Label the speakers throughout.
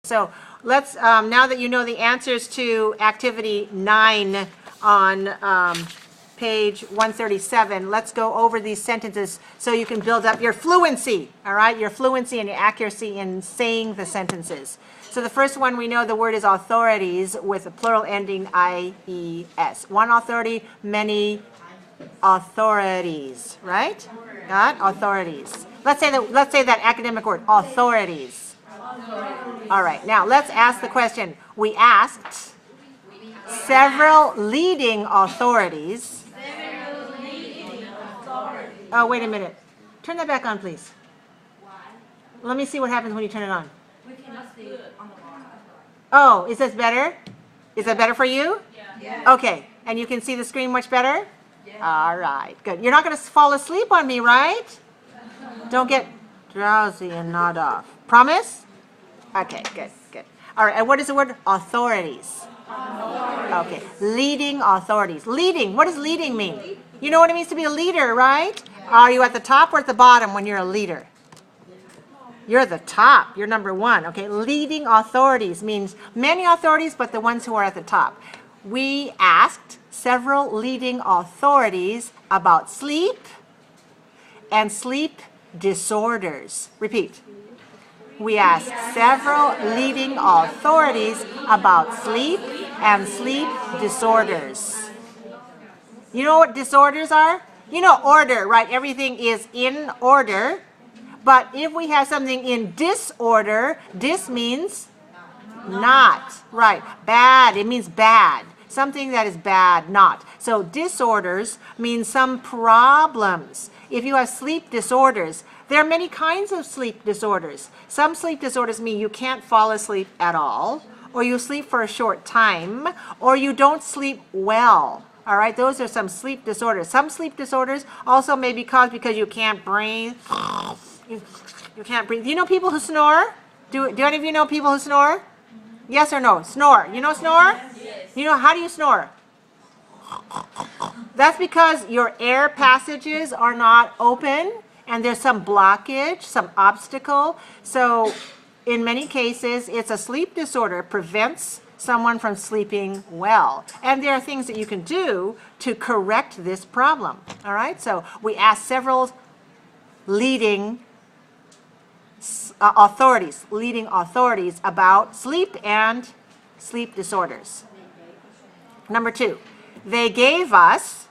Speaker 1: So let's, now that you know the answers to activity 9 on page 137, let's go over these sentences so you can build up your fluency, all right? Your fluency and your accuracy in saying the sentences. So the first one, we know the word is authorities with a plural ending I-E-S. One authority, many authorities, right? Got authorities. Let's say that academic word, authorities. All right, now let's ask the question. We asked several leading authorities. Oh, wait a minute. Turn that back on, please. Let me see what happens when you turn it on. Oh, is this better? Is that better for you? Yeah. Okay, and you can see the screen much better? Yeah. All right, good. You're not going to fall asleep on me, right? Don't get drowsy and nod off. Promise? Okay, good, good. All right, and what is the word? Authorities. Okay, leading authorities. Leading, what does leading mean? You know what it means to be a leader, right? Are you at the top or at the bottom when you're a leader? You're the top. You're number one. Okay, leading authorities means many authorities, but the ones who are at the top. We asked several leading authorities about sleep and sleep disorders. Repeat. We asked several leading authorities about sleep and sleep disorders. You know what disorders are? You know order, right? Everything is in order. But if we have something in disorder, dis means not, right? Bad, it means bad. Something that is bad, not. So disorders means some problems. If you have sleep disorders, there are many kinds of sleep disorders. Some sleep disorders mean you can't fall asleep at all, or you sleep for a short time, or you don't sleep well. All right, those are some sleep disorders. Some sleep disorders also may be caused because you can't breathe. You can't breathe. Do you know people who snore? Do any of you know people who snore? Yes or no? Snore. You know snore? Yes. You know, how do you snore? That's because your air passages are not open and there's some blockage, some obstacle. So in many cases, it's a sleep disorder. It prevents someone from sleeping well. And there are things that you can do to correct this problem. All right? So we asked several leading leading authorities about sleep and sleep disorders. Number 2, they gave us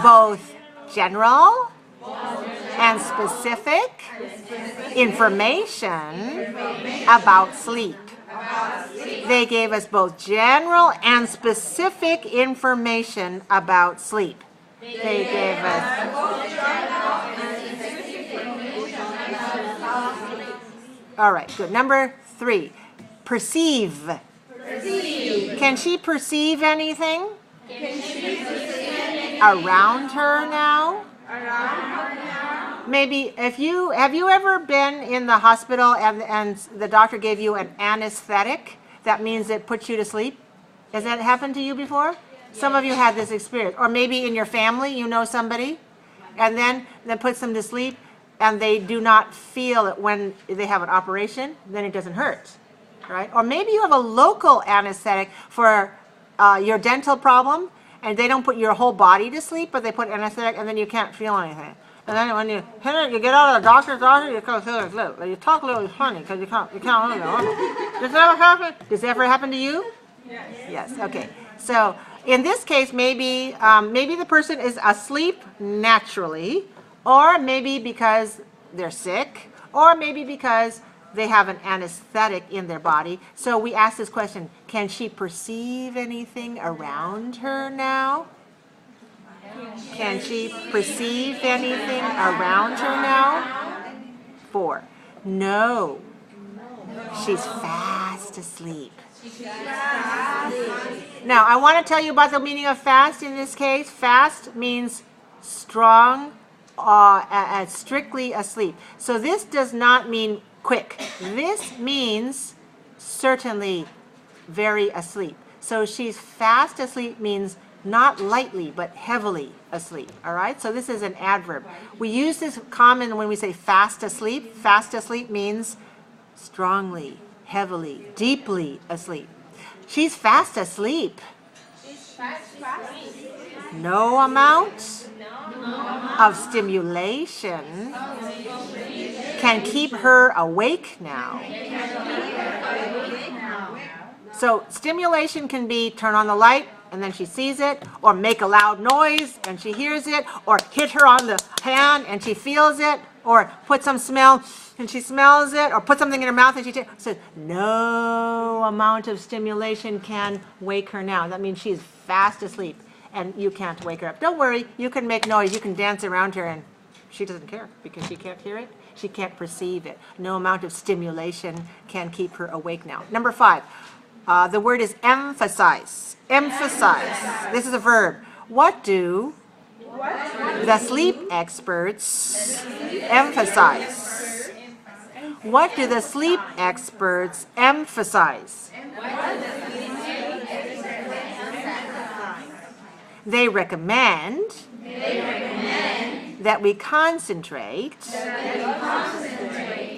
Speaker 1: both general and specific information about sleep. They gave us both general and specific information about sleep. They gave us... All right, good. Number 3, perceive. Can she perceive anything? Around her now? Maybe have you ever been in the hospital and the doctor gave you an anesthetic? That means it puts you to sleep. Has that happened to you before? Some of you had this experience. Or maybe in your family you know somebody and then that puts them to sleep and they do not feel it when they have an operation, then it doesn't hurt, right? Or maybe you have a local anesthetic for your dental problem and they don't put your whole body to sleep, but they put anesthetic and then you can't feel anything. And then when you get out of the doctor's office, you can't feel it. You talk a little funny because you can't really know. Does that ever happen? Does that ever happen to you? Yes. Yes. Okay. So in this case, maybe the person is asleep naturally, or maybe because they're sick, or maybe because they have an anesthetic in their body. So we ask this question: can she perceive anything around her now? Can she perceive anything around her now? 4, no. She's fast asleep. Now, I want to tell you about the meaning of fast in this case. Fast means strong, strictly asleep. So this does not mean quick. This means certainly very asleep. So she's fast asleep means not lightly, but heavily asleep, all right? So this is an adverb. We use this common when we say fast asleep. Fast asleep means strongly heavily, deeply asleep. She's fast asleep. No amount of stimulation can keep her awake now. So stimulation can be turn on the light and then she sees it, or make a loud noise and she hears it, or hit her on the hand and she feels it, or put some smell and she smells it, or put something in her mouth and she so no amount of stimulation can wake her now. That means she's fast asleep and you can't wake her up. Don't worry, you can make noise, you can dance around her and she doesn't care because she can't hear it, she can't perceive it. No amount of stimulation can keep her awake now. Number 5, the word is emphasize. Emphasize. This is a verb. What do the sleep experts emphasize? What do the sleep experts emphasize? They recommend that we concentrate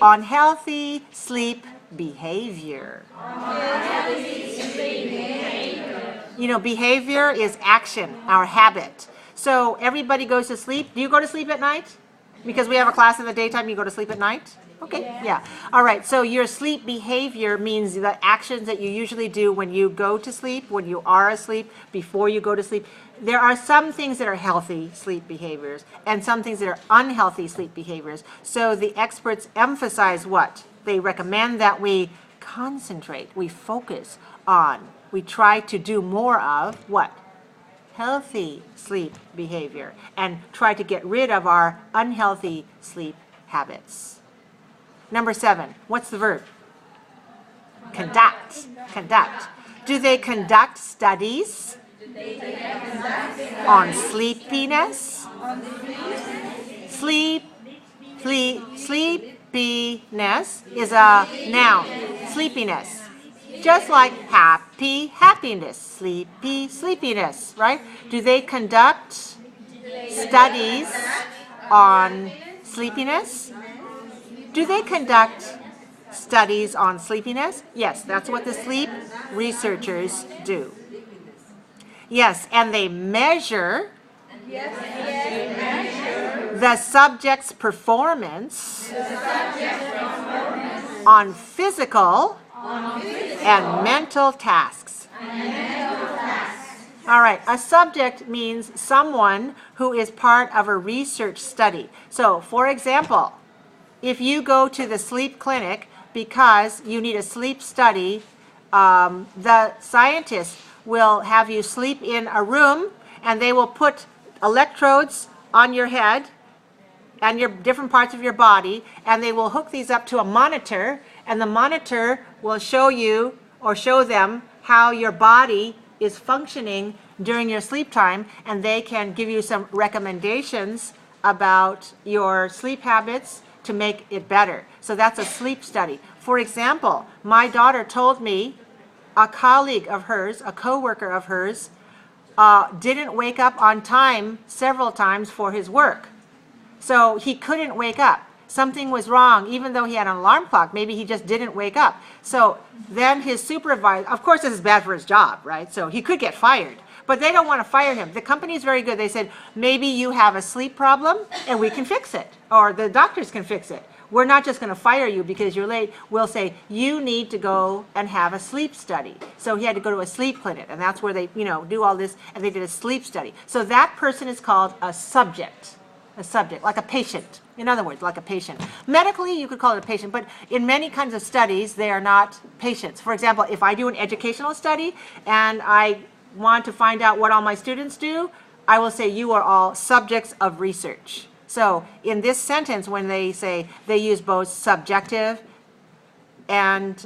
Speaker 1: on healthy sleep behavior. You know, behavior is action, our habit. So everybody goes to sleep. Do you go to sleep at night? Because we have a class in the daytime, you go to sleep at night? Okay, yeah. All right, so your sleep behavior means the actions that you usually do when you go to sleep, when you are asleep, before you go to sleep. There are some things that are healthy sleep behaviors and some things that are unhealthy sleep behaviors. So the experts emphasize what? They recommend that we concentrate, we focus on, we try to do more of what? Healthy sleep behavior, and try to get rid of our unhealthy sleep habits. Number 7, what's the verb? Conduct. Conduct. Do they conduct studies on sleepiness? Sleepiness is a noun. Sleepiness. Just like happy, happiness. Sleepy, sleepiness, right? Do they conduct studies on sleepiness? Do they conduct studies on sleepiness? Yes, that's what the sleep researchers do. Yes, and they measure the subject's performance on physical and mental tasks. All right, a subject means someone who is part of a research study. So, for example, if you go to the sleep clinic because you need a sleep study, the scientists will have you sleep in a room and they will put electrodes on your head and your different parts of your body, and they will hook these up to a monitor, and the monitor will show you or show them how your body is functioning during your sleep time, and they can give you some recommendations about your sleep habits to make it better. So that's a sleep study. For example, my daughter told me a colleague of hers, a coworker of hers, didn't wake up on time several times for his work. So he couldn't wake up. Something was wrong, even though he had an alarm clock. Maybe he just didn't wake up. So then his supervisor, of course this is bad for his job, right? So he could get fired. But they don't want to fire him. The company is very good. They said, maybe you have a sleep problem and we can fix it. Or the doctors can fix it. We're not just going to fire you because you're late. We'll say, you need to go and have a sleep study. So he had to go to a sleep clinic, and that's where they, do all this, and they did a sleep study. So that person is called a subject, like a patient. In other words, like a patient. Medically, you could call it a patient, but in many kinds of studies, they are not patients. For example, if I do an educational study and I want to find out what all my students do, I will say you are all subjects of research. So in this sentence, when they say they use both subjective and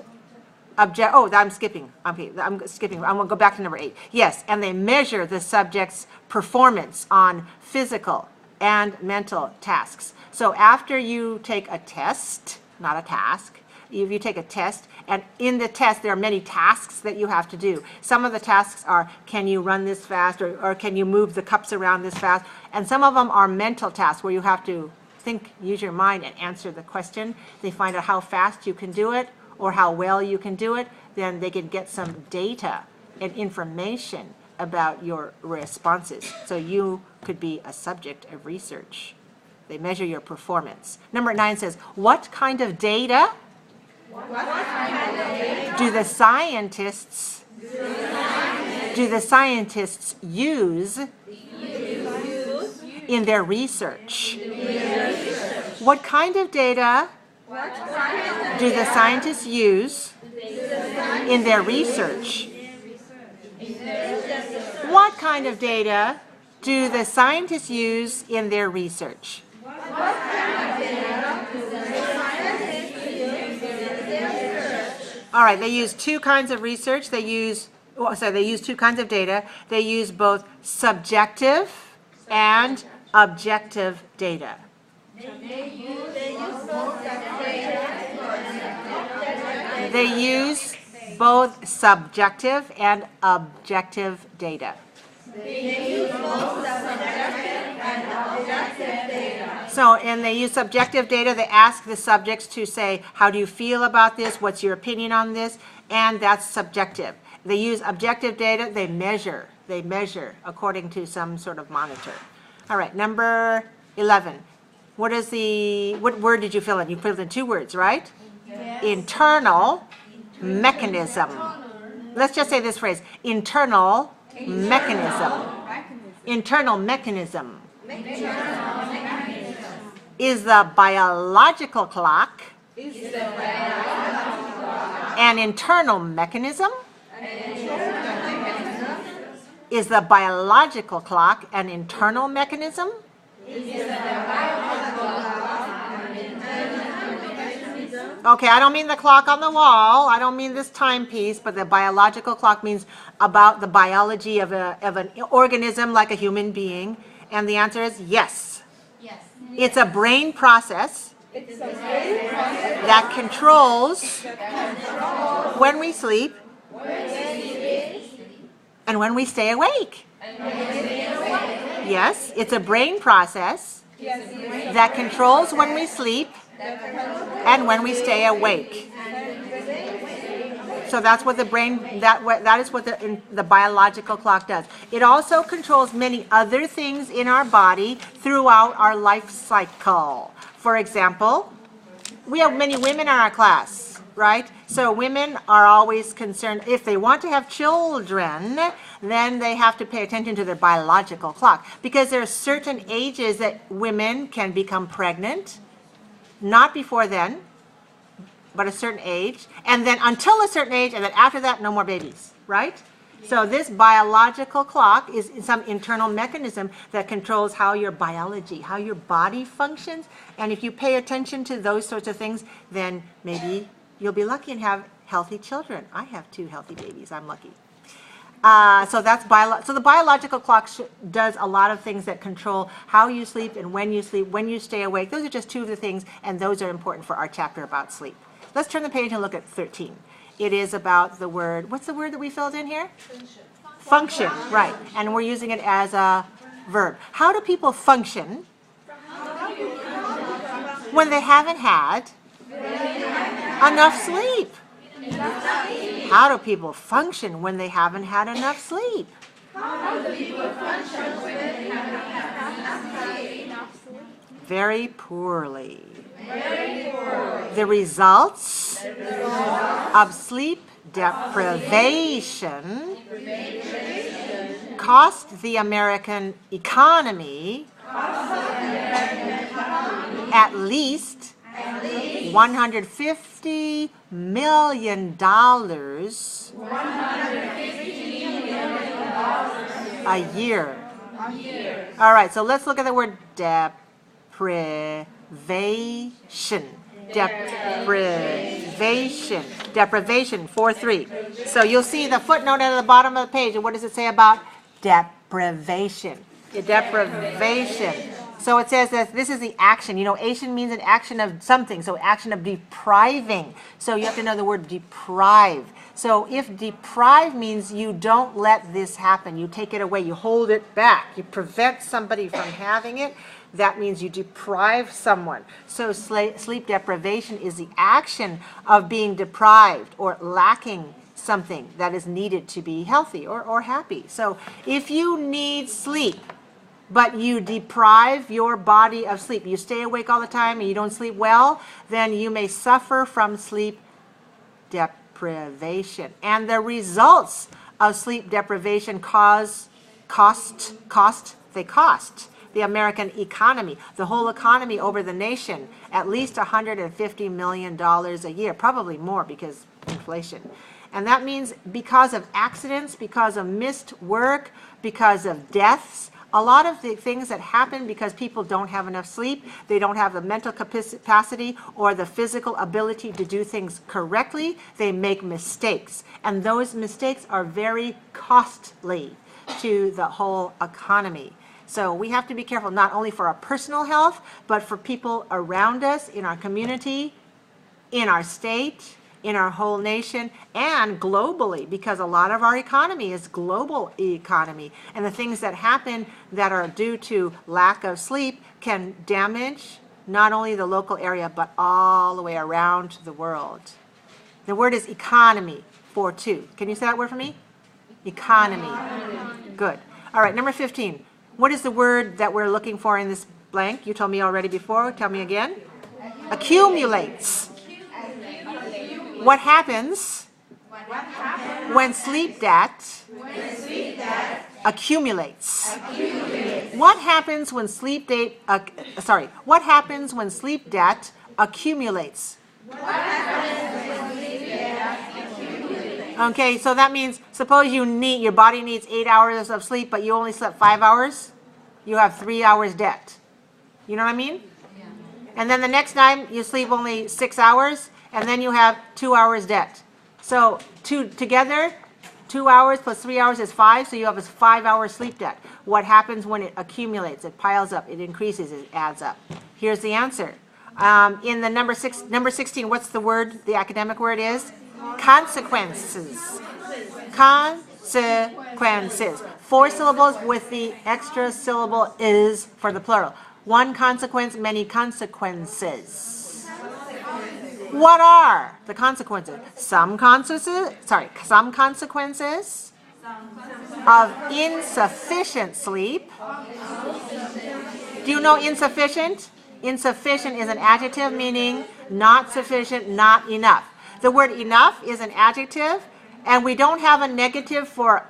Speaker 1: objective, I'm skipping. Okay, I'm going to go back to number 8. Yes, and they measure the subject's performance on physical and mental tasks. So after you take a test, not a task, if you take a test, and in the test there are many tasks that you have to do. Some of the tasks are, can you run this fast, or can you move the cups around this fast? And some of them are mental tasks where you have to think, use your mind, and answer the question. They find out how fast you can do it, or how well you can do it, then they can get some data and information about your responses. So you could be a subject of research. They measure your performance. Number 9 says, what kind of data do the scientists use in their research? What kind of data do the scientists use in their research? What kind of data do the scientists use in their research? All right, they use two kinds of research. They use two kinds of data. They use both subjective and objective data. They use both subjective and objective data. So, and they use subjective data. They ask the subjects to say, how do you feel about this? What's your opinion on this? And that's subjective. They use objective data. They measure according to some sort of monitor. All right, number 11. What word did you fill in? You filled in 2 words, right? Yes. Internal mechanism. Let's just say this phrase, internal mechanism. Internal mechanism. Is the biological clock an internal mechanism? Is the biological clock an internal mechanism? Okay, I don't mean the clock on the wall. I don't mean this timepiece, but the biological clock means about the biology of an organism like a human being. And the answer is yes. Yes. It's a brain process that controls when we sleep and when we stay awake. Yes, it's a brain process that controls when we sleep and when we stay awake. So that's what the brain, that is what the biological clock does. It also controls many other things in our body throughout our life cycle. For example, we have many women in our class, right? So women are always concerned, if they want to have children, then they have to pay attention to their biological clock, because there are certain ages that women can become pregnant, not before then, but a certain age, and then until a certain age, and then after that, no more babies, right? So this biological clock is some internal mechanism that controls how your biology, how your body functions, and if you pay attention to those sorts of things, then maybe you'll be lucky and have healthy children. I have 2 healthy babies. I'm lucky. So the biological clock does a lot of things that control how you sleep and when you sleep, when you stay awake. Those are just 2 of the things, and those are important for our chapter about sleep. Let's turn the page and look at 13. It is about the word, what's the word that we filled in here? Function, right. And we're using it as a verb. How do people function when they haven't had enough sleep? How do people function when they haven't had enough sleep? Very poorly. The results of sleep deprivation cost the American economy at least $150 million a year. All right, so let's look at the word deprivation. Deprivation, 4-3. So you'll see the footnote at the bottom of the page, and what does it say about deprivation? Deprivation. So it says that this is the action. You know, action means an action of something, so action of depriving. So you have to know the word deprive. So if deprive means you don't let this happen, you take it away, you hold it back, you prevent somebody from having it, that means you deprive someone. So sleep deprivation is the action of being deprived or lacking something that is needed to be healthy or happy. So if you need sleep, but you deprive your body of sleep, you stay awake all the time and you don't sleep well, then you may suffer from sleep deprivation. And the results of sleep deprivation cost the American economy, the whole economy over the nation, at least $150 million a year, probably more because inflation. And that means because of accidents, because of missed work, because of deaths, a lot of the things that happen because people don't have enough sleep, they don't have the mental capacity or the physical ability to do things correctly, they make mistakes. And those mistakes are very costly to the whole economy. So we have to be careful, not only for our personal health, but for people around us, in our community, in our state, in our whole nation, and globally, because a lot of our economy is global economy. And the things that happen that are due to lack of sleep can damage not only the local area, but all the way around the world. The word is economy, 4-2. Can you say that word for me? Economy. Good. All right, number 15. What is the word that we're looking for in this blank? You told me already before. Tell me again. Accumulates. What happens when sleep debt accumulates? What happens when sleep debt what happens when sleep debt accumulates? Okay, so that means suppose your body needs 8 hours of sleep, but you only slept 5 hours. You have 3 hours debt. You know what I mean? Yeah. And then the next time you sleep only 6 hours, and then you have 2 hours debt. So together, 2 hours plus 3 hours is 5, so you have a 5-hour sleep debt. What happens when it accumulates? It piles up, it increases, it adds up. Here's the answer. In the number 16, what's the word, the academic word is? Consequences. Consequences. 4 syllables with the extra syllable is for the plural. One consequence, many consequences. What are the consequences? Some consequences of insufficient sleep. Do you know insufficient? Insufficient is an adjective meaning not sufficient, not enough. The word enough is an adjective, and we don't have a negative for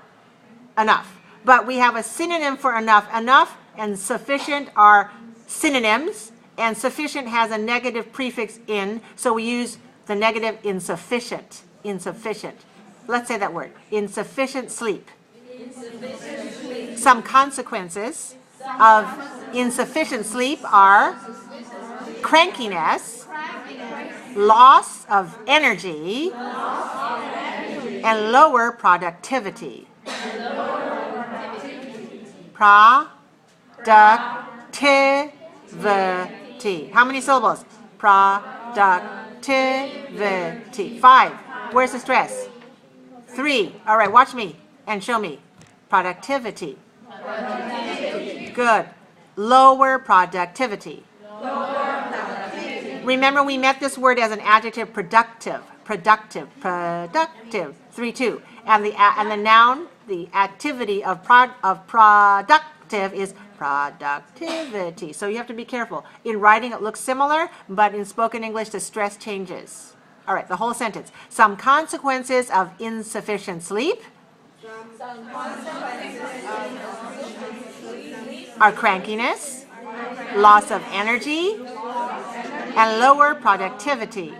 Speaker 1: enough, but we have a synonym for enough. Enough and sufficient are synonyms, and sufficient has a negative prefix in, so we use the negative insufficient. Insufficient. Let's say that word. Insufficient sleep. Insufficient sleep. Some consequences of insufficient sleep are crankiness, loss of energy, and lower productivity. Productivity. How many syllables? Productivity. 5. Where's the stress? 3. All right, watch me and show me. Productivity. Good. Lower productivity. Remember, we met this word as an adjective, productive. 3-2. And the noun, the activity of productive is productivity. So you have to be careful. In writing, it looks similar, but in spoken English, the stress changes. All right, the whole sentence. Some consequences of insufficient sleep are crankiness, loss of energy, and lower productivity.